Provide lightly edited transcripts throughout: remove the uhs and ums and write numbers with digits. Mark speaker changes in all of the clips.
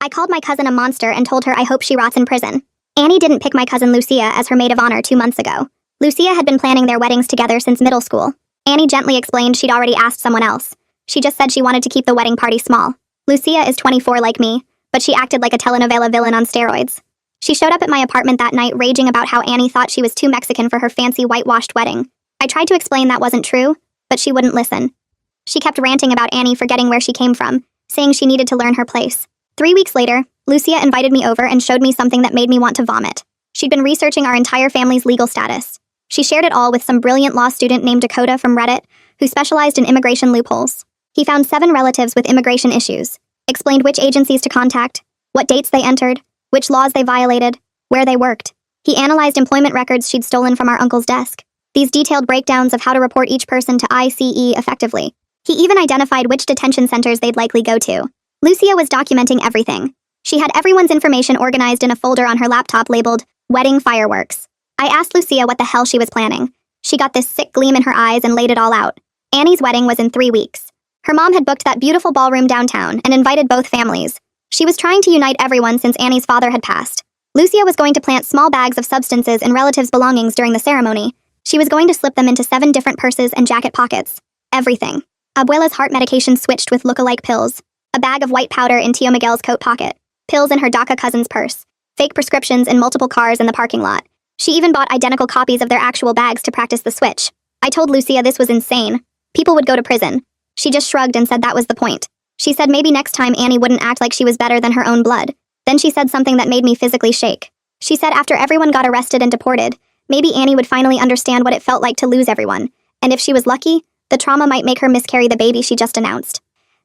Speaker 1: I called my cousin a monster and told her I hope she rots in prison. Annie didn't pick my cousin Lucia as her maid of honor 2 months ago. Lucia had been planning their weddings together since middle school. Annie gently explained she'd already asked someone else. She just said she wanted to keep the wedding party small. Lucia is 24 like me, but she acted like a telenovela villain on steroids. She showed up at my apartment that night raging about how Annie thought she was too Mexican for her fancy whitewashed wedding. I tried to explain that wasn't true, but she wouldn't listen. She kept ranting about Annie forgetting where she came from, saying she needed to learn her place. 3 weeks later, Lucia invited me over and showed me something that made me want to vomit. She'd been researching our entire family's legal status. She shared it all with some brilliant law student named Dakota from Reddit, who specialized in immigration loopholes. He found 7 relatives with immigration issues, explained which agencies to contact, what dates they entered, which laws they violated, where they worked. He analyzed employment records she'd stolen from our uncle's desk. These detailed breakdowns of how to report each person to ICE effectively. He even identified which detention centers they'd likely go to. Lucia was documenting everything. She had everyone's information organized in a folder on her laptop labeled Wedding Fireworks. I asked Lucia what the hell she was planning. She got this sick gleam in her eyes and laid it all out. Annie's wedding was in 3 weeks. Her mom had booked that beautiful ballroom downtown and invited both families. She was trying to unite everyone since Annie's father had passed. Lucia was going to plant small bags of substances in relatives' belongings during the ceremony. She was going to slip them into 7 different purses and jacket pockets. Everything. Abuela's heart medication switched with look-alike pills. A bag of white powder in Tio Miguel's coat pocket. Pills in her DACA cousin's purse. Fake prescriptions in multiple cars in the parking lot. She even bought identical copies of their actual bags to practice the switch. I told Lucia this was insane. People would go to prison. She just shrugged and said that was the point. She said maybe next time Annie wouldn't act like she was better than her own blood. Then she said something that made me physically shake. She said after everyone got arrested and deported, maybe Annie would finally understand what it felt like to lose everyone. And if she was lucky, the trauma might make her miscarry the baby she just announced.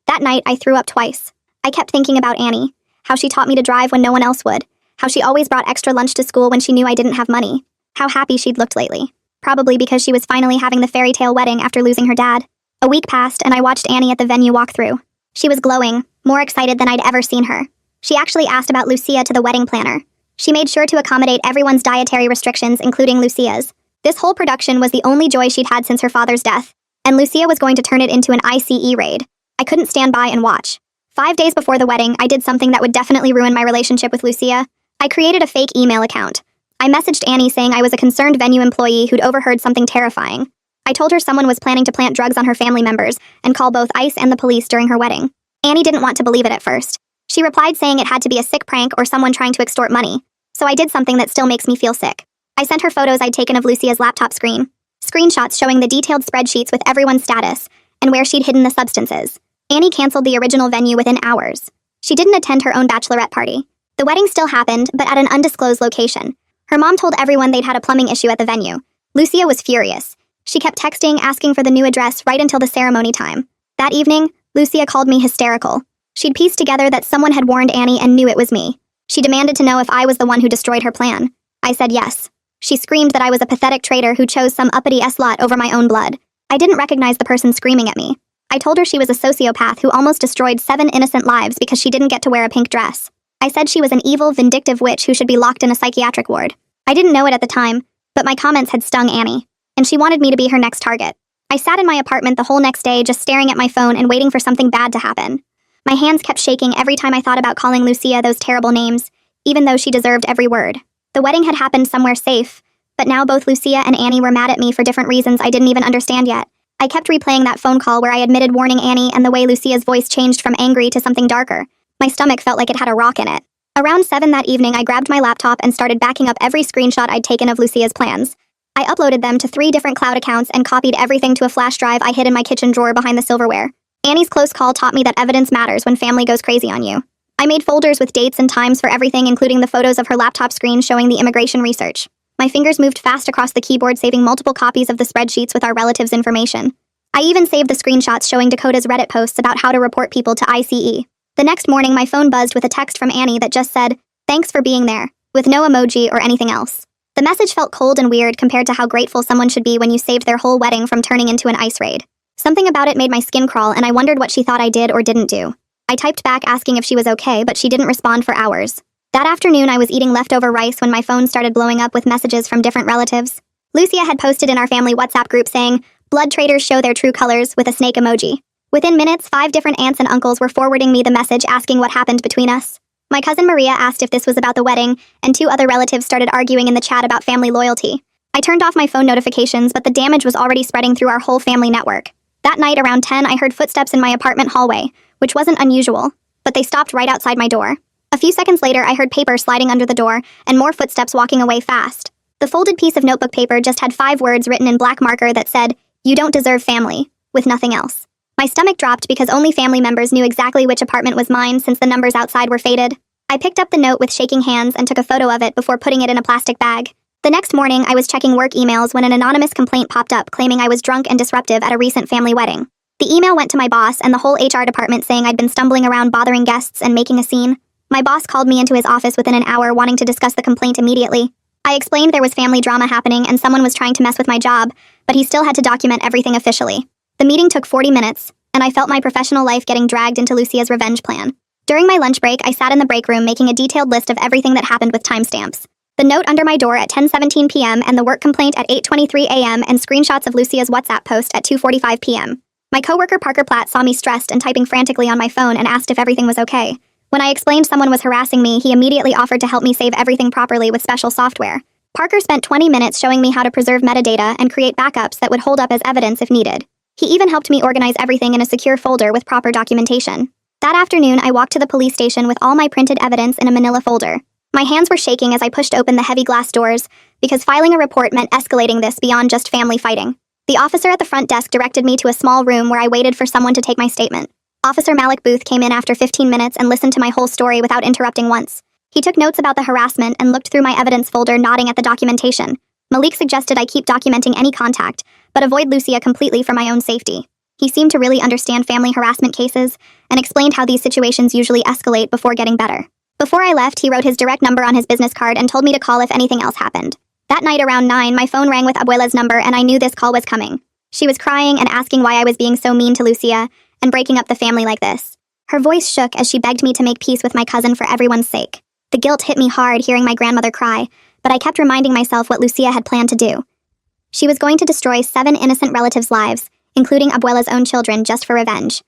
Speaker 1: That night, I threw up twice. I kept thinking about Annie, how she taught me to drive when no one else would, how she always brought extra lunch to school when she knew I didn't have money, how happy she'd looked lately. Probably because she was finally having the fairy tale wedding after losing her dad. A week passed and I watched Annie at the venue walk through. She was glowing, more excited than I'd ever seen her. She actually asked about Lucia to the wedding planner. She made sure to accommodate everyone's dietary restrictions, including Lucia's. This whole production was the only joy she'd had since her father's death, and Lucia was going to turn it into an ICE raid. I couldn't stand by and watch. 5 days before the wedding, I did something that would definitely ruin my relationship with Lucia. I created a fake email account. I messaged Annie saying I was a concerned venue employee who'd overheard something terrifying. I told her someone was planning to plant drugs on her family members and call both ICE and the police during her wedding. Annie didn't want to believe it at first. She replied saying it had to be a sick prank or someone trying to extort money. So I did something that still makes me feel sick. I sent her photos I'd taken of Lucia's laptop screen. Screenshots showing the detailed spreadsheets with everyone's status and where she'd hidden the substances. Annie canceled the original venue within hours. She didn't attend her own bachelorette party. The wedding still happened, but at an undisclosed location. Her mom told everyone they'd had a plumbing issue at the venue. Lucia was furious. She kept texting, asking for the new address right until the ceremony time. That evening, Lucia called me hysterical. She'd pieced together that someone had warned Annie and knew it was me. She demanded to know if I was the one who destroyed her plan. I said yes. She screamed that I was a pathetic traitor who chose some uppity slut over my own blood. I didn't recognize the person screaming at me. I told her she was a sociopath who almost destroyed 7 innocent lives because she didn't get to wear a pink dress. I said she was an evil, vindictive witch who should be locked in a psychiatric ward. I didn't know it at the time, but my comments had stung Annie, and she wanted me to be her next target. I sat in my apartment the whole next day just staring at my phone and waiting for something bad to happen. My hands kept shaking every time I thought about calling Lucia those terrible names, even though she deserved every word. The wedding had happened somewhere safe, but now both Lucia and Annie were mad at me for different reasons I didn't even understand yet. I kept replaying that phone call where I admitted warning Annie, and the way Lucia's voice changed from angry to something darker. My stomach felt like it had a rock in it. Around 7 that evening, I grabbed my laptop and started backing up every screenshot I'd taken of Lucia's plans. I uploaded them to 3 different cloud accounts and copied everything to a flash drive I hid in my kitchen drawer behind the silverware. Annie's close call taught me that evidence matters when family goes crazy on you. I made folders with dates and times for everything, including the photos of her laptop screen showing the immigration research. My fingers moved fast across the keyboard, saving multiple copies of the spreadsheets with our relatives' information. I even saved the screenshots showing Dakota's Reddit posts about how to report people to ICE. The next morning, my phone buzzed with a text from Annie that just said, "Thanks for being there," with no emoji or anything else. The message felt cold and weird compared to how grateful someone should be when you saved their whole wedding from turning into an ICE raid. Something about it made my skin crawl, and I wondered what she thought I did or didn't do. I typed back asking if she was okay, but she didn't respond for hours. That afternoon, I was eating leftover rice when my phone started blowing up with messages from different relatives. Lucia had posted in our family WhatsApp group saying, "Blood traitors show their true colors," with a snake emoji. Within minutes, 5 different aunts and uncles were forwarding me the message asking what happened between us. My cousin Maria asked if this was about the wedding, and two other relatives started arguing in the chat about family loyalty. I turned off my phone notifications, but the damage was already spreading through our whole family network. That night around 10, I heard footsteps in my apartment hallway, which wasn't unusual, but they stopped right outside my door. A few seconds later, I heard paper sliding under the door, and more footsteps walking away fast. The folded piece of notebook paper just had 5 words written in black marker that said, "You don't deserve family," with nothing else. My stomach dropped because only family members knew exactly which apartment was mine since the numbers outside were faded. I picked up the note with shaking hands and took a photo of it before putting it in a plastic bag. The next morning, I was checking work emails when an anonymous complaint popped up claiming I was drunk and disruptive at a recent family wedding. The email went to my boss and the whole HR department saying I'd been stumbling around bothering guests and making a scene. My boss called me into his office within an hour wanting to discuss the complaint immediately. I explained there was family drama happening and someone was trying to mess with my job, but he still had to document everything officially. The meeting took 40 minutes, and I felt my professional life getting dragged into Lucia's revenge plan. During my lunch break, I sat in the break room making a detailed list of everything that happened with timestamps. The note under my door at 10:17 p.m. and the work complaint at 8:23 a.m. and screenshots of Lucia's WhatsApp post at 2:45 p.m. My coworker Parker Platt saw me stressed and typing frantically on my phone and asked if everything was okay. When I explained someone was harassing me, he immediately offered to help me save everything properly with special software. Parker spent 20 minutes showing me how to preserve metadata and create backups that would hold up as evidence if needed. He even helped me organize everything in a secure folder with proper documentation. That afternoon, I walked to the police station with all my printed evidence in a manila folder. My hands were shaking as I pushed open the heavy glass doors, because filing a report meant escalating this beyond just family fighting. The officer at the front desk directed me to a small room where I waited for someone to take my statement. Officer Malik Booth came in after 15 minutes and listened to my whole story without interrupting once. He took notes about the harassment and looked through my evidence folder, nodding at the documentation. Malik suggested I keep documenting any contact, but avoid Lucia completely for my own safety. He seemed to really understand family harassment cases and explained how these situations usually escalate before getting better. Before I left, he wrote his direct number on his business card and told me to call if anything else happened. That night around 9, my phone rang with Abuela's number and I knew this call was coming. She was crying and asking why I was being so mean to Lucia and breaking up the family like this. Her voice shook as she begged me to make peace with my cousin for everyone's sake. The guilt hit me hard hearing my grandmother cry, but I kept reminding myself what Lucia had planned to do. She was going to destroy 7 innocent relatives' lives, including Abuela's own children, just for revenge.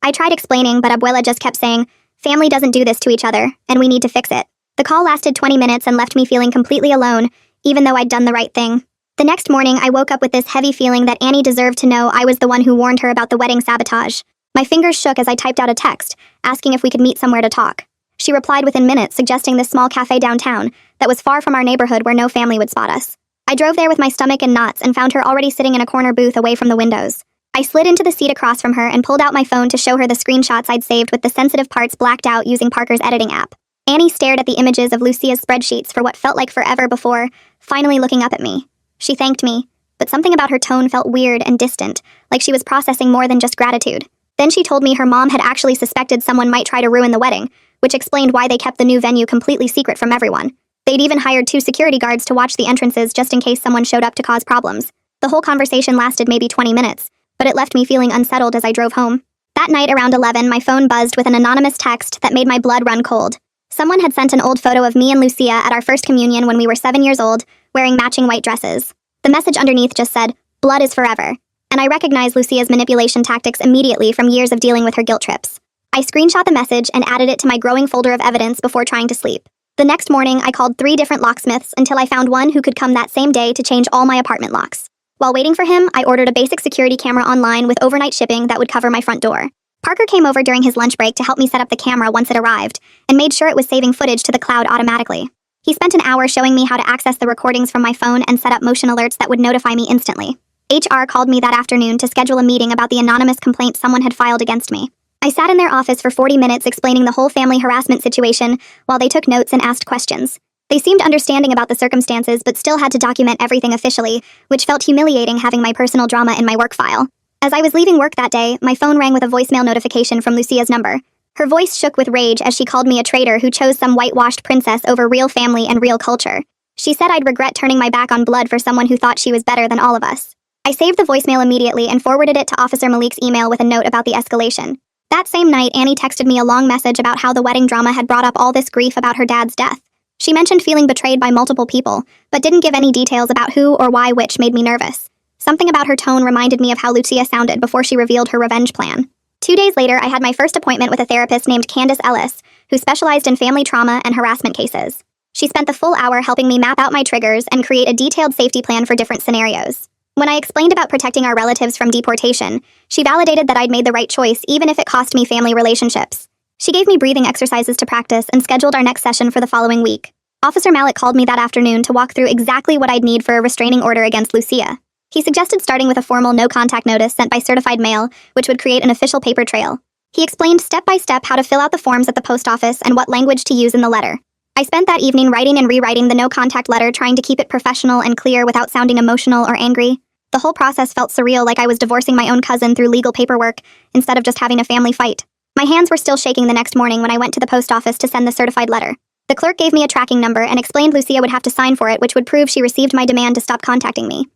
Speaker 1: I tried explaining, but Abuela just kept saying, "Family doesn't do this to each other, and we need to fix it." The call lasted 20 minutes and left me feeling completely alone, even though I'd done the right thing. The next morning, I woke up with this heavy feeling that Annie deserved to know I was the one who warned her about the wedding sabotage. My fingers shook as I typed out a text, asking if we could meet somewhere to talk. She replied within minutes, suggesting this small cafe downtown that was far from our neighborhood where no family would spot us. I drove there with my stomach in knots and found her already sitting in a corner booth away from the windows. I slid into the seat across from her and pulled out my phone to show her the screenshots I'd saved with the sensitive parts blacked out using Parker's editing app. Annie stared at the images of Lucia's spreadsheets for what felt like forever before, finally looking up at me. She thanked me, but something about her tone felt weird and distant, like she was processing more than just gratitude. Then she told me her mom had actually suspected someone might try to ruin the wedding, which explained why they kept the new venue completely secret from everyone. They'd even hired 2 security guards to watch the entrances just in case someone showed up to cause problems. The whole conversation lasted maybe 20 minutes, but it left me feeling unsettled as I drove home. That night around 11, my phone buzzed with an anonymous text that made my blood run cold. Someone had sent an old photo of me and Lucia at our first communion when we were 7 years old, wearing matching white dresses. The message underneath just said, "Blood is forever," and I recognized Lucia's manipulation tactics immediately from years of dealing with her guilt trips. I screenshot the message and added it to my growing folder of evidence before trying to sleep. The next morning, I called 3 different locksmiths until I found one who could come that same day to change all my apartment locks. While waiting for him, I ordered a basic security camera online with overnight shipping that would cover my front door. Parker came over during his lunch break to help me set up the camera once it arrived, and made sure it was saving footage to the cloud automatically. He spent an hour showing me how to access the recordings from my phone and set up motion alerts that would notify me instantly. HR called me that afternoon to schedule a meeting about the anonymous complaint someone had filed against me. I sat in their office for 40 minutes explaining the whole family harassment situation while they took notes and asked questions. They seemed understanding about the circumstances but still had to document everything officially, which felt humiliating having my personal drama in my work file. As I was leaving work that day, my phone rang with a voicemail notification from Lucia's number. Her voice shook with rage as she called me a traitor who chose some whitewashed princess over real family and real culture. She said I'd regret turning my back on blood for someone who thought she was better than all of us. I saved the voicemail immediately and forwarded it to Officer Malik's email with a note about the escalation. That same night, Annie texted me a long message about how the wedding drama had brought up all this grief about her dad's death. She mentioned feeling betrayed by multiple people, but didn't give any details about who or why, which made me nervous. Something about her tone reminded me of how Lucia sounded before she revealed her revenge plan. 2 days later, I had my first appointment with a therapist named Candace Ellis, who specialized in family trauma and harassment cases. She spent the full hour helping me map out my triggers and create a detailed safety plan for different scenarios. When I explained about protecting our relatives from deportation, she validated that I'd made the right choice even if it cost me family relationships. She gave me breathing exercises to practice and scheduled our next session for the following week. Officer Malik called me that afternoon to walk through exactly what I'd need for a restraining order against Lucia. He suggested starting with a formal no-contact notice sent by certified mail, which would create an official paper trail. He explained step by step how to fill out the forms at the post office and what language to use in the letter. I spent that evening writing and rewriting the no-contact letter, trying to keep it professional and clear without sounding emotional or angry. The whole process felt surreal, like I was divorcing my own cousin through legal paperwork instead of just having a family fight. My hands were still shaking the next morning when I went to the post office to send the certified letter. The clerk gave me a tracking number and explained Lucia would have to sign for it, which would prove she received my demand to stop contacting me.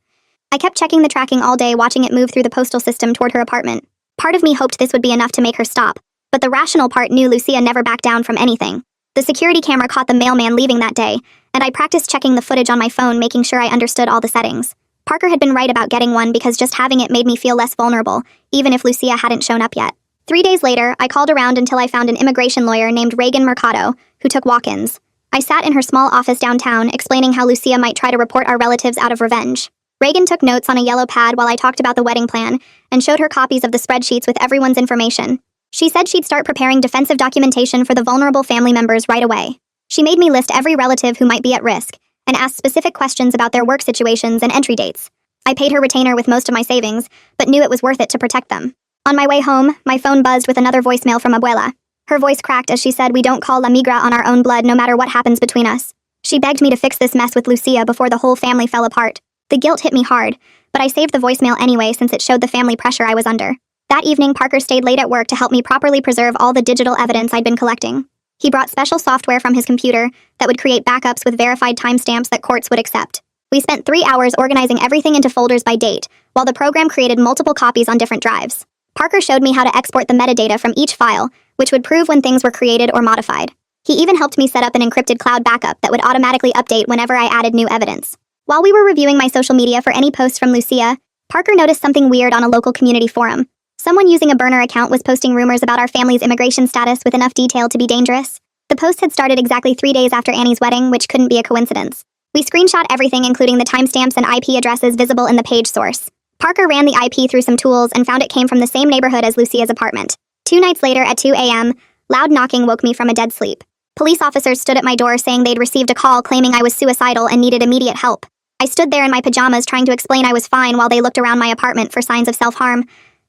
Speaker 1: I kept checking the tracking all day, watching it move through the postal system toward her apartment. Part of me hoped this would be enough to make her stop, but the rational part knew Lucia never backed down from anything. The security camera caught the mailman leaving that day, and I practiced checking the footage on my phone, making sure I understood all the settings. Parker had been right about getting one because just having it made me feel less vulnerable, even if Lucia hadn't shown up yet. 3 days later, I called around until I found an immigration lawyer named Reagan Mercado, who took walk-ins. I sat in her small office downtown, explaining how Lucia might try to report our relatives out of revenge. Reagan took notes on a yellow pad while I talked about the wedding plan, and showed her copies of the spreadsheets with everyone's information. She said she'd start preparing defensive documentation for the vulnerable family members right away. She made me list every relative who might be at risk, and asked specific questions about their work situations and entry dates. I paid her retainer with most of my savings, but knew it was worth it to protect them. On my way home, my phone buzzed with another voicemail from Abuela. Her voice cracked as she said, "We don't call La Migra on our own blood no matter what happens between us." She begged me to fix this mess with Lucia before the whole family fell apart. The guilt hit me hard, but I saved the voicemail anyway since it showed the family pressure I was under. That evening, Parker stayed late at work to help me properly preserve all the digital evidence I'd been collecting. He brought special software from his computer that would create backups with verified timestamps that courts would accept. We spent 3 hours organizing everything into folders by date, while the program created multiple copies on different drives. Parker showed me how to export the metadata from each file, which would prove when things were created or modified. He even helped me set up an encrypted cloud backup that would automatically update whenever I added new evidence. While we were reviewing my social media for any posts from Lucia, Parker noticed something weird on a local community forum. Someone using a burner account was posting rumors about our family's immigration status with enough detail to be dangerous. The post had started exactly 3 days after Annie's wedding, which couldn't be a coincidence. We screenshot everything, including the timestamps and IP addresses visible in the page source. Parker ran the IP through some tools and found it came from the same neighborhood as Lucia's apartment. 2 nights later at 2 a.m., loud knocking woke me from a dead sleep. Police officers stood at my door saying they'd received a call claiming I was suicidal and needed immediate help. I stood there in my pajamas trying to explain I was fine while they looked around my apartment for signs of self-harm.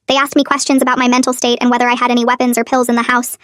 Speaker 1: They asked me questions about my mental state and whether I had any weapons or pills in the house.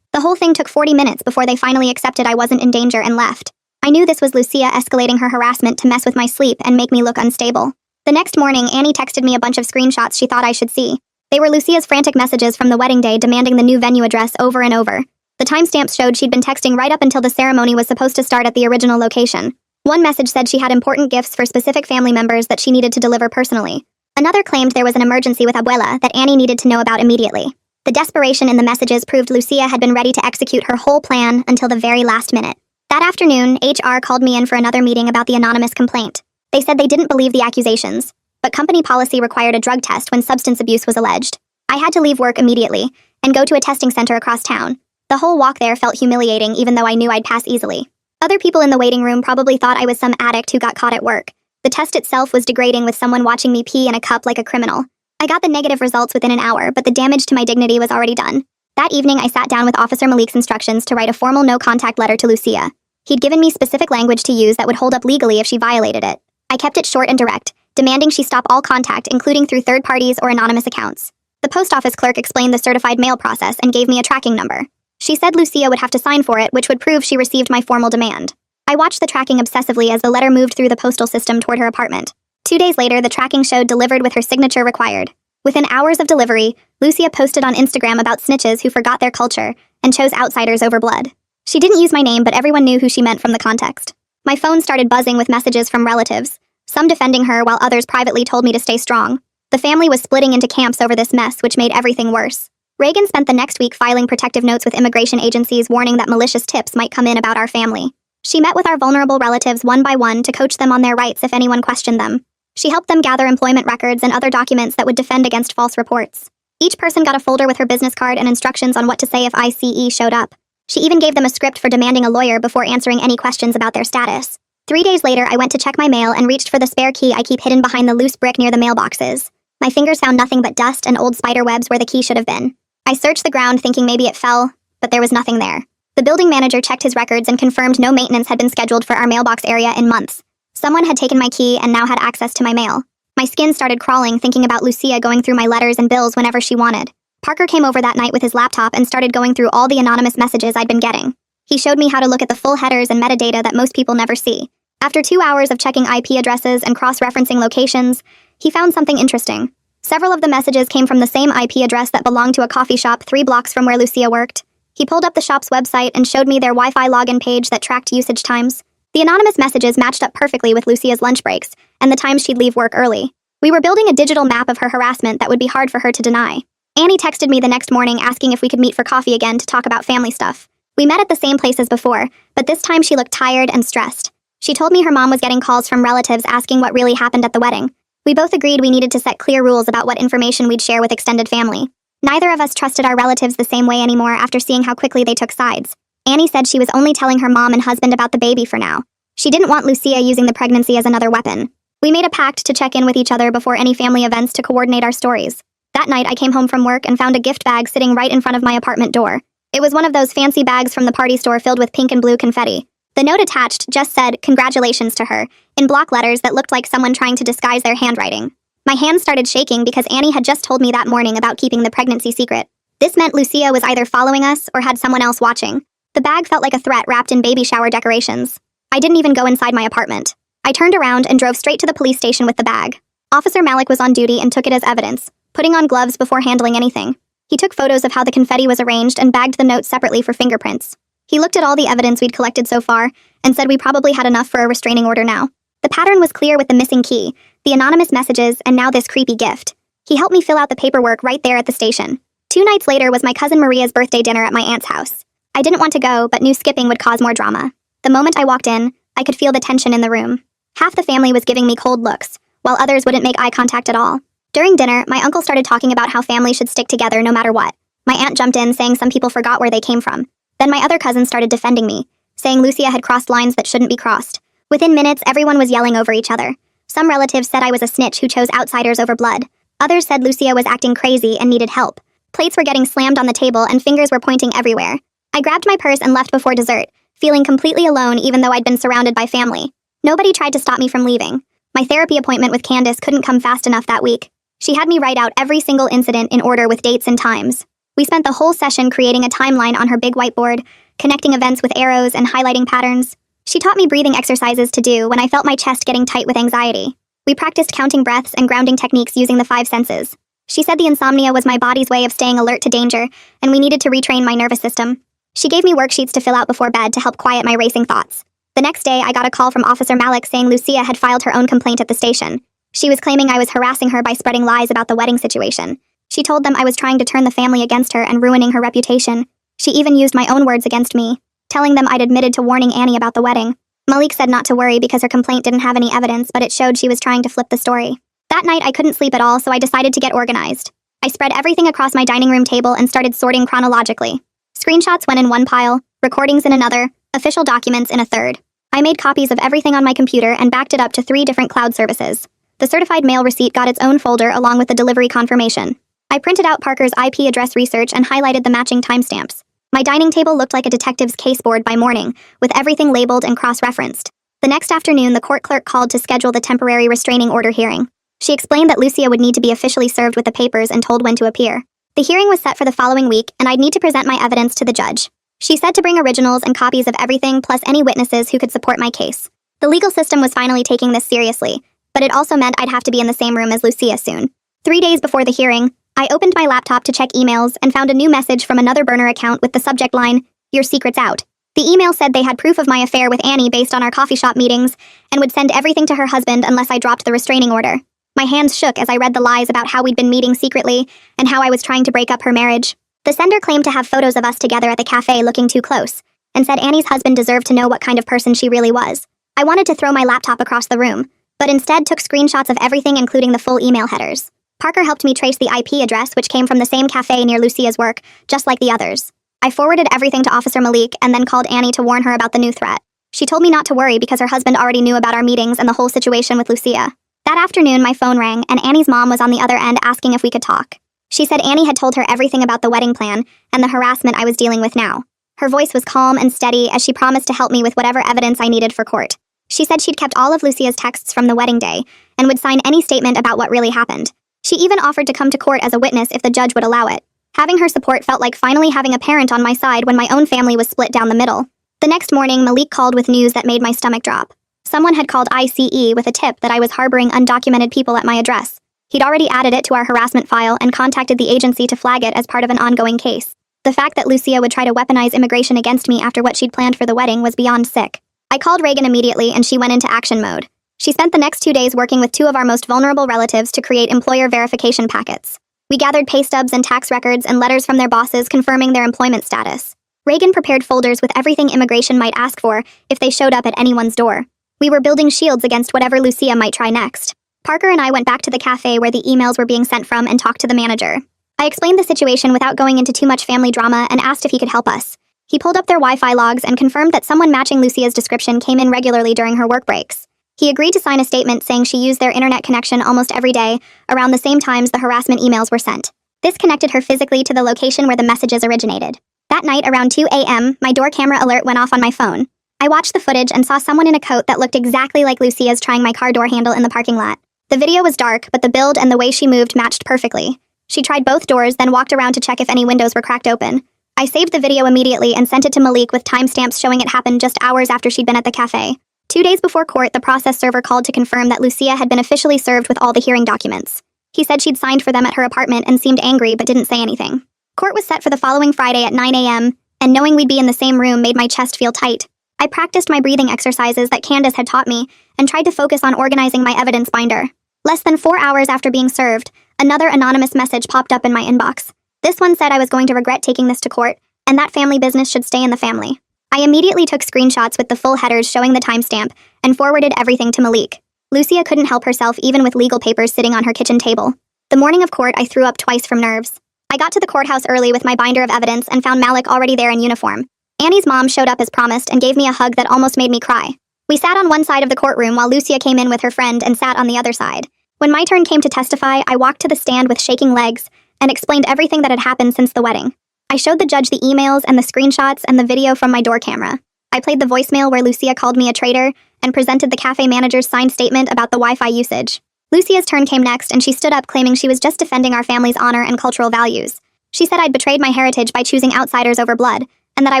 Speaker 1: The whole thing took 40 minutes before they finally accepted I wasn't in danger and left. I knew this was Lucia escalating her harassment to mess with my sleep and make me look unstable. The next morning, Annie texted me a bunch of screenshots she thought I should see. They were Lucia's frantic messages from the wedding day demanding the new venue address over and over. The timestamps showed she'd been texting right up until the ceremony was supposed to start at the original location. One message said she had important gifts for specific family members that she needed to deliver personally. Another claimed there was an emergency with Abuela that Annie needed to know about immediately. The desperation in the messages proved Lucia had been ready to execute her whole plan until the very last minute. That afternoon, HR called me in for another meeting about the anonymous complaint. They said they didn't believe the accusations, but company policy required a drug test when substance abuse was alleged. I had to leave work immediately and go to a testing center across town. The whole walk there felt humiliating, even though I knew I'd pass easily. Other people in the waiting room probably thought I was some addict who got caught at work. The test itself was degrading, with someone watching me pee in a cup like a criminal. I got the negative results within an hour, but the damage to my dignity was already done. That evening, I sat down with Officer Malik's instructions to write a formal no-contact letter to Lucia. He'd given me specific language to use that would hold up legally if she violated it. I kept it short and direct, demanding she stop all contact, including through third parties or anonymous accounts. The post office clerk explained the certified mail process and gave me a tracking number. She said Lucia would have to sign for it, which would prove she received my formal demand. I watched the tracking obsessively as the letter moved through the postal system toward her apartment. 2 days later, the tracking showed delivered with her signature required. Within hours of delivery, Lucia posted on Instagram about snitches who forgot their culture and chose outsiders over blood. She didn't use my name, but everyone knew who she meant from the context. My phone started buzzing with messages from relatives, some defending her while others privately told me to stay strong. The family was splitting into camps over this mess, which made everything worse. Reagan spent the next week filing protective notes with immigration agencies warning that malicious tips might come in about our family. She met with our vulnerable relatives one by one to coach them on their rights if anyone questioned them. She helped them gather employment records and other documents that would defend against false reports. Each person got a folder with her business card and instructions on what to say if ICE showed up. She even gave them a script for demanding a lawyer before answering any questions about their status. 3 days later, I went to check my mail and reached for the spare key I keep hidden behind the loose brick near the mailboxes. My fingers found nothing but dust and old spider webs where the key should have been. I searched the ground thinking maybe it fell, but there was nothing there. The building manager checked his records and confirmed no maintenance had been scheduled for our mailbox area in months. Someone had taken my key and now had access to my mail. My skin started crawling thinking about Lucia going through my letters and bills whenever she wanted. Parker came over that night with his laptop and started going through all the anonymous messages I'd been getting. He showed me how to look at the full headers and metadata that most people never see. After 2 hours of checking IP addresses and cross-referencing locations, he found something interesting. Several of the messages came from the same IP address that belonged to a coffee shop 3 blocks from where Lucia worked. He pulled up the shop's website and showed me their Wi-Fi login page that tracked usage times. The anonymous messages matched up perfectly with Lucia's lunch breaks and the times she'd leave work early. We were building a digital map of her harassment that would be hard for her to deny. Annie texted me the next morning asking if we could meet for coffee again to talk about family stuff. We met at the same place as before, but this time she looked tired and stressed. She told me her mom was getting calls from relatives asking what really happened at the wedding. We both agreed we needed to set clear rules about what information we'd share with extended family. Neither of us trusted our relatives the same way anymore after seeing how quickly they took sides. Annie said she was only telling her mom and husband about the baby for now. She didn't want Lucia using the pregnancy as another weapon. We made a pact to check in with each other before any family events to coordinate our stories. That night, I came home from work and found a gift bag sitting right in front of my apartment door. It was one of those fancy bags from the party store filled with pink and blue confetti. The note attached just said, "Congratulations" to her, in block letters that looked like someone trying to disguise their handwriting. My hands started shaking because Annie had just told me that morning about keeping the pregnancy secret. This meant Lucia was either following us or had someone else watching. The bag felt like a threat wrapped in baby shower decorations. I didn't even go inside my apartment. I turned around and drove straight to the police station with the bag. Officer Malik was on duty and took it as evidence, putting on gloves before handling anything. He took photos of how the confetti was arranged and bagged the notes separately for fingerprints. He looked at all the evidence we'd collected so far and said we probably had enough for a restraining order now. The pattern was clear with the missing key, the anonymous messages, and now this creepy gift. He helped me fill out the paperwork right there at the station. 2 nights later was my cousin Maria's birthday dinner at my aunt's house. I didn't want to go, but knew skipping would cause more drama. The moment I walked in, I could feel the tension in the room. Half the family was giving me cold looks, while others wouldn't make eye contact at all. During dinner, my uncle started talking about how families should stick together no matter what. My aunt jumped in, saying some people forgot where they came from. Then my other cousins started defending me, saying Lucia had crossed lines that shouldn't be crossed. Within minutes, everyone was yelling over each other. Some relatives said I was a snitch who chose outsiders over blood. Others said Lucia was acting crazy and needed help. Plates were getting slammed on the table and fingers were pointing everywhere. I grabbed my purse and left before dessert, feeling completely alone even though I'd been surrounded by family. Nobody tried to stop me from leaving. My therapy appointment with Candace couldn't come fast enough that week. She had me write out every single incident in order with dates and times. We spent the whole session creating a timeline on her big whiteboard, connecting events with arrows and highlighting patterns. She taught me breathing exercises to do when I felt my chest getting tight with anxiety. We practiced counting breaths and grounding techniques using the 5 senses. She said the insomnia was my body's way of staying alert to danger, and we needed to retrain my nervous system. She gave me worksheets to fill out before bed to help quiet my racing thoughts. The next day, I got a call from Officer Malik saying Lucia had filed her own complaint at the station. She was claiming I was harassing her by spreading lies about the wedding situation. She told them I was trying to turn the family against her and ruining her reputation. She even used my own words against me, telling them I'd admitted to warning Annie about the wedding. Malik said not to worry because her complaint didn't have any evidence, but it showed she was trying to flip the story. That night, I couldn't sleep at all, so I decided to get organized. I spread everything across my dining room table and started sorting chronologically. Screenshots went in one pile, recordings in another, official documents in a third. I made copies of everything on my computer and backed it up to 3 different cloud services. The certified mail receipt got its own folder along with the delivery confirmation. I printed out Parker's IP address research and highlighted the matching timestamps. My dining table looked like a detective's case board by morning, with everything labeled and cross-referenced. The next afternoon, the court clerk called to schedule the temporary restraining order hearing. She explained that Lucia would need to be officially served with the papers and told when to appear. The hearing was set for the following week, and I'd need to present my evidence to the judge. She said to bring originals and copies of everything, plus any witnesses who could support my case. The legal system was finally taking this seriously, but it also meant I'd have to be in the same room as Lucia soon. 3 days before the hearing, I opened my laptop to check emails and found a new message from another burner account with the subject line, "Your secret's out." The email said they had proof of my affair with Annie based on our coffee shop meetings and would send everything to her husband unless I dropped the restraining order. My hands shook as I read the lies about how we'd been meeting secretly and how I was trying to break up her marriage. The sender claimed to have photos of us together at the cafe looking too close, and said Annie's husband deserved to know what kind of person she really was. I wanted to throw my laptop across the room, but instead took screenshots of everything including the full email headers. Parker helped me trace the IP address, which came from the same cafe near Lucia's work, just like the others. I forwarded everything to Officer Malik and then called Annie to warn her about the new threat. She told me not to worry because her husband already knew about our meetings and the whole situation with Lucia. That afternoon, my phone rang, and Annie's mom was on the other end asking if we could talk. She said Annie had told her everything about the wedding plan and the harassment I was dealing with now. Her voice was calm and steady as she promised to help me with whatever evidence I needed for court. She said she'd kept all of Lucia's texts from the wedding day and would sign any statement about what really happened. She even offered to come to court as a witness if the judge would allow it. Having her support felt like finally having a parent on my side when my own family was split down the middle. The next morning, Malik called with news that made my stomach drop. Someone had called ICE with a tip that I was harboring undocumented people at my address. He'd already added it to our harassment file and contacted the agency to flag it as part of an ongoing case. The fact that Lucia would try to weaponize immigration against me after what she'd planned for the wedding was beyond sick. I called Reagan immediately and she went into action mode. She spent the next 2 days working with 2 of our most vulnerable relatives to create employer verification packets. We gathered pay stubs and tax records and letters from their bosses confirming their employment status. Reagan prepared folders with everything immigration might ask for if they showed up at anyone's door. We were building shields against whatever Lucia might try next. Parker and I went back to the cafe where the emails were being sent from and talked to the manager. I explained the situation without going into too much family drama and asked if he could help us. He pulled up their Wi-Fi logs and confirmed that someone matching Lucia's description came in regularly during her work breaks. He agreed to sign a statement saying she used their internet connection almost every day, around the same times the harassment emails were sent. This connected her physically to the location where the messages originated. That night, around 2 a.m., my door camera alert went off on my phone. I watched the footage and saw someone in a coat that looked exactly like Lucia's trying my car door handle in the parking lot. The video was dark, but the build and the way she moved matched perfectly. She tried both doors, then walked around to check if any windows were cracked open. I saved the video immediately and sent it to Malik with timestamps showing it happened just hours after she'd been at the cafe. 2 days before court, the process server called to confirm that Lucia had been officially served with all the hearing documents. He said she'd signed for them at her apartment and seemed angry but didn't say anything. Court was set for the following Friday at 9 a.m., and knowing we'd be in the same room made my chest feel tight. I practiced my breathing exercises that Candace had taught me and tried to focus on organizing my evidence binder. Less than 4 hours after being served, another anonymous message popped up in my inbox. This one said I was going to regret taking this to court, and that family business should stay in the family. I immediately took screenshots with the full headers showing the timestamp and forwarded everything to Malik. Lucia couldn't help herself even with legal papers sitting on her kitchen table. The morning of court, I threw up twice from nerves. I got to the courthouse early with my binder of evidence and found Malik already there in uniform. Annie's mom showed up as promised and gave me a hug that almost made me cry. We sat on one side of the courtroom while Lucia came in with her friend and sat on the other side. When my turn came to testify, I walked to the stand with shaking legs and explained everything that had happened since the wedding. I showed the judge the emails and the screenshots and the video from my door camera. I played the voicemail where Lucia called me a traitor and presented the cafe manager's signed statement about the Wi-Fi usage. Lucia's turn came next and she stood up claiming she was just defending our family's honor and cultural values. She said I'd betrayed my heritage by choosing outsiders over blood and that I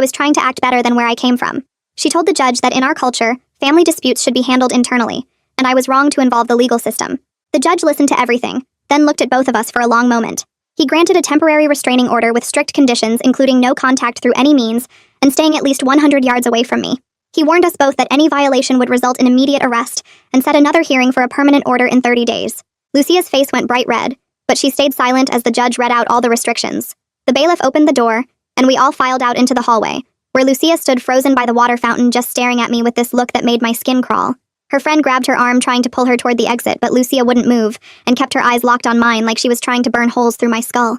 Speaker 1: was trying to act better than where I came from. She told the judge that in our culture, family disputes should be handled internally, and I was wrong to involve the legal system. The judge listened to everything, then looked at both of us for a long moment. He granted a temporary restraining order with strict conditions including no contact through any means and staying at least 100 yards away from me. He warned us both that any violation would result in immediate arrest and set another hearing for a permanent order in 30 days. Lucia's face went bright red, but she stayed silent as the judge read out all the restrictions. The bailiff opened the door, and we all filed out into the hallway, where Lucia stood frozen by the water fountain just staring at me with this look that made my skin crawl. Her friend grabbed her arm trying to pull her toward the exit, but Lucia wouldn't move and kept her eyes locked on mine like she was trying to burn holes through my skull.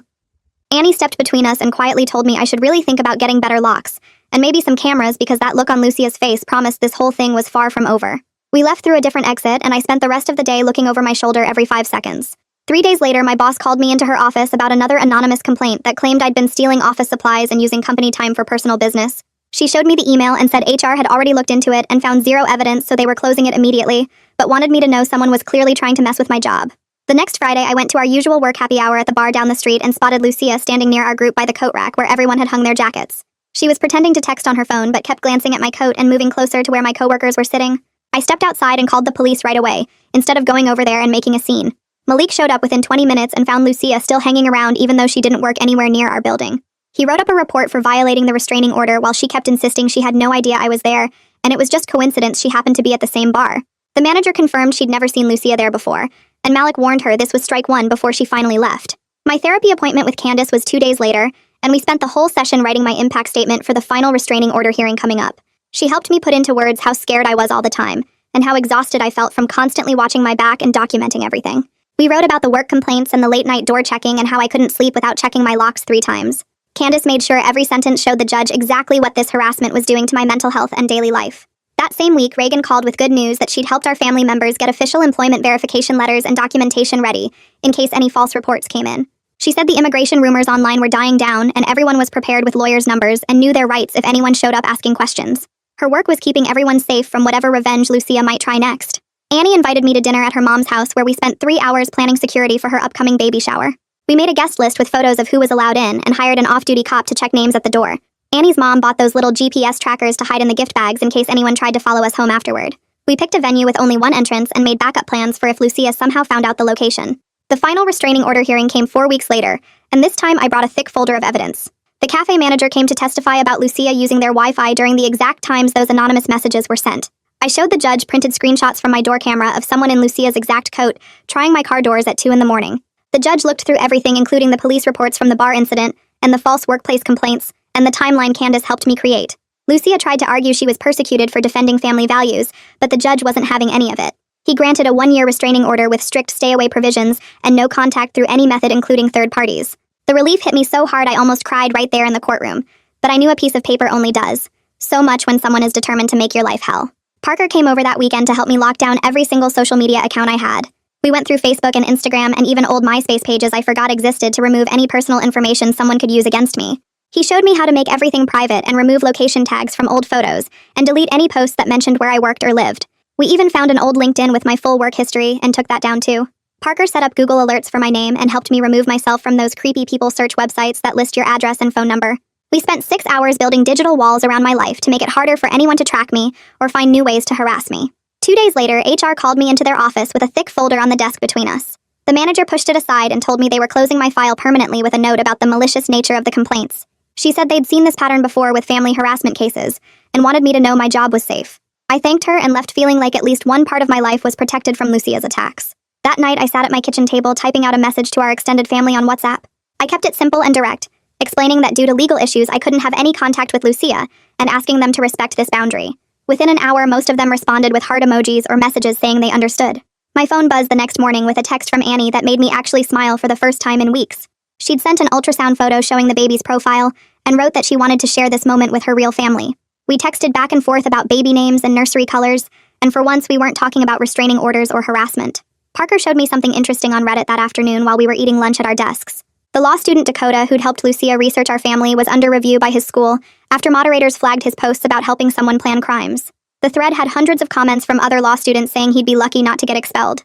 Speaker 1: Annie stepped between us and quietly told me I should really think about getting better locks, and maybe some cameras because that look on Lucia's face promised this whole thing was far from over. We left through a different exit, and I spent the rest of the day looking over my shoulder every 5 seconds. 3 days later, my boss called me into her office about another anonymous complaint that claimed I'd been stealing office supplies and using company time for personal business. She showed me the email and said HR had already looked into it and found zero evidence, so they were closing it immediately, but wanted me to know someone was clearly trying to mess with my job. The next Friday, I went to our usual work happy hour at the bar down the street and spotted Lucia standing near our group by the coat rack where everyone had hung their jackets. She was pretending to text on her phone but kept glancing at my coat and moving closer to where my coworkers were sitting. I stepped outside and called the police right away, instead of going over there and making a scene. Malik showed up within 20 minutes and found Lucia still hanging around even though she didn't work anywhere near our building. He wrote up a report for violating the restraining order while she kept insisting she had no idea I was there, and it was just coincidence she happened to be at the same bar. The manager confirmed she'd never seen Lucia there before, and Malik warned her this was strike one before she finally left. My therapy appointment with Candace was 2 days later, and we spent the whole session writing my impact statement for the final restraining order hearing coming up. She helped me put into words how scared I was all the time, and how exhausted I felt from constantly watching my back and documenting everything. We wrote about the work complaints and the late-night door checking and how I couldn't sleep without checking my locks 3 times. Candace made sure every sentence showed the judge exactly what this harassment was doing to my mental health and daily life. That same week, Reagan called with good news that she'd helped our family members get official employment verification letters and documentation ready, in case any false reports came in. She said the immigration rumors online were dying down and everyone was prepared with lawyers' numbers and knew their rights if anyone showed up asking questions. Her work was keeping everyone safe from whatever revenge Lucia might try next. Annie invited me to dinner at her mom's house where we spent 3 hours planning security for her upcoming baby shower. We made a guest list with photos of who was allowed in and hired an off-duty cop to check names at the door. Annie's mom bought those little GPS trackers to hide in the gift bags in case anyone tried to follow us home afterward. We picked a venue with only one entrance and made backup plans for if Lucia somehow found out the location. The final restraining order hearing came 4 weeks later, and this time I brought a thick folder of evidence. The cafe manager came to testify about Lucia using their Wi-Fi during the exact times those anonymous messages were sent. I showed the judge printed screenshots from my door camera of someone in Lucia's exact coat trying my car doors at 2 a.m. The judge looked through everything, including the police reports from the bar incident and the false workplace complaints, and the timeline Candace helped me create. Lucia tried to argue she was persecuted for defending family values, but the judge wasn't having any of it. He granted a 1-year restraining order with strict stay-away provisions and no contact through any method, including third parties. The relief hit me so hard I almost cried right there in the courtroom, but I knew a piece of paper only does so much when someone is determined to make your life hell. Parker came over that weekend to help me lock down every single social media account I had. We went through Facebook and Instagram and even old MySpace pages I forgot existed to remove any personal information someone could use against me. He showed me how to make everything private and remove location tags from old photos and delete any posts that mentioned where I worked or lived. We even found an old LinkedIn with my full work history and took that down too. Parker set up Google alerts for my name and helped me remove myself from those creepy people search websites that list your address and phone number. We spent 6 hours building digital walls around my life to make it harder for anyone to track me or find new ways to harass me. 2 days later, HR called me into their office with a thick folder on the desk between us. The manager pushed it aside and told me they were closing my file permanently with a note about the malicious nature of the complaints. She said they'd seen this pattern before with family harassment cases and wanted me to know my job was safe. I thanked her and left feeling like at least one part of my life was protected from Lucia's attacks. That night, I sat at my kitchen table typing out a message to our extended family on WhatsApp. I kept it simple and direct, explaining that due to legal issues I couldn't have any contact with Lucia and asking them to respect this boundary. Within an hour, most of them responded with heart emojis or messages saying they understood. My phone buzzed the next morning with a text from Annie that made me actually smile for the first time in weeks. She'd sent an ultrasound photo showing the baby's profile and wrote that she wanted to share this moment with her real family. We texted back and forth about baby names and nursery colors, and for once we weren't talking about restraining orders or harassment. Parker showed me something interesting on Reddit that afternoon while we were eating lunch at our desks. The law student Dakota, who'd helped Lucia research our family, was under review by his school after moderators flagged his posts about helping someone plan crimes. The thread had hundreds of comments from other law students saying he'd be lucky not to get expelled.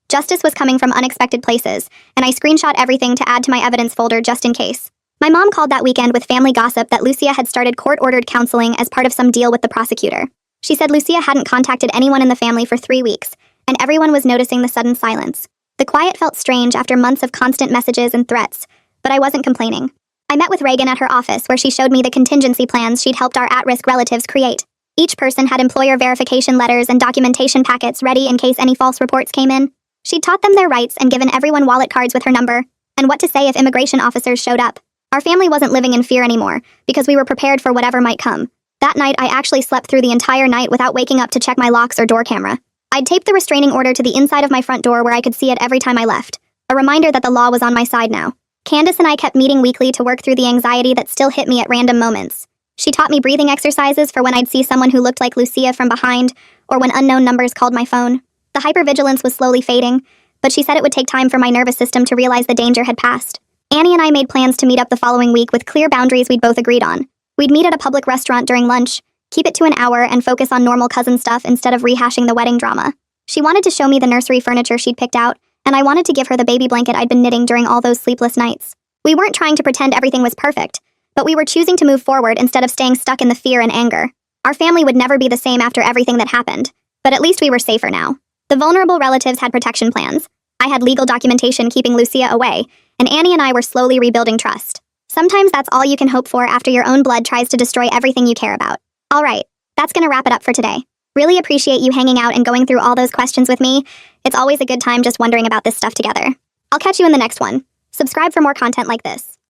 Speaker 1: Justice was coming from unexpected places, and I screenshot everything to add to my evidence folder just in case. My mom called that weekend with family gossip that Lucia had started court-ordered counseling as part of some deal with the prosecutor. She said Lucia hadn't contacted anyone in the family for 3 weeks, and everyone was noticing the sudden silence. The quiet felt strange after months of constant messages and threats, but I wasn't complaining. I met with Reagan at her office where she showed me the contingency plans she'd helped our at-risk relatives create. Each person had employer verification letters and documentation packets ready in case any false reports came in. She'd taught them their rights and given everyone wallet cards with her number, and what to say if immigration officers showed up. Our family wasn't living in fear anymore, because we were prepared for whatever might come. That night, I actually slept through the entire night without waking up to check my locks or door camera. I'd taped the restraining order to the inside of my front door where I could see it every time I left, a reminder that the law was on my side now. Candace and I kept meeting weekly to work through the anxiety that still hit me at random moments. She taught me breathing exercises for when I'd see someone who looked like Lucia from behind, or when unknown numbers called my phone. The hypervigilance was slowly fading, but she said it would take time for my nervous system to realize the danger had passed. Annie and I made plans to meet up the following week with clear boundaries we'd both agreed on. We'd meet at a public restaurant during lunch, keep it to an hour, and focus on normal cousin stuff instead of rehashing the wedding drama. She wanted to show me the nursery furniture she'd picked out, and I wanted to give her the baby blanket I'd been knitting during all those sleepless nights. We weren't trying to pretend everything was perfect, but we were choosing to move forward instead of staying stuck in the fear and anger. Our family would never be the same after everything that happened, but at least we were safer now. The vulnerable relatives had protection plans. I had legal documentation keeping Lucia away, and Annie and I were slowly rebuilding trust. Sometimes that's all you can hope for after your own blood tries to destroy everything you care about. All right, that's gonna wrap it up for today. Really appreciate you hanging out and going through all those questions with me. It's always a good time just wondering about this stuff together. I'll catch you in the next one. Subscribe for more content like this.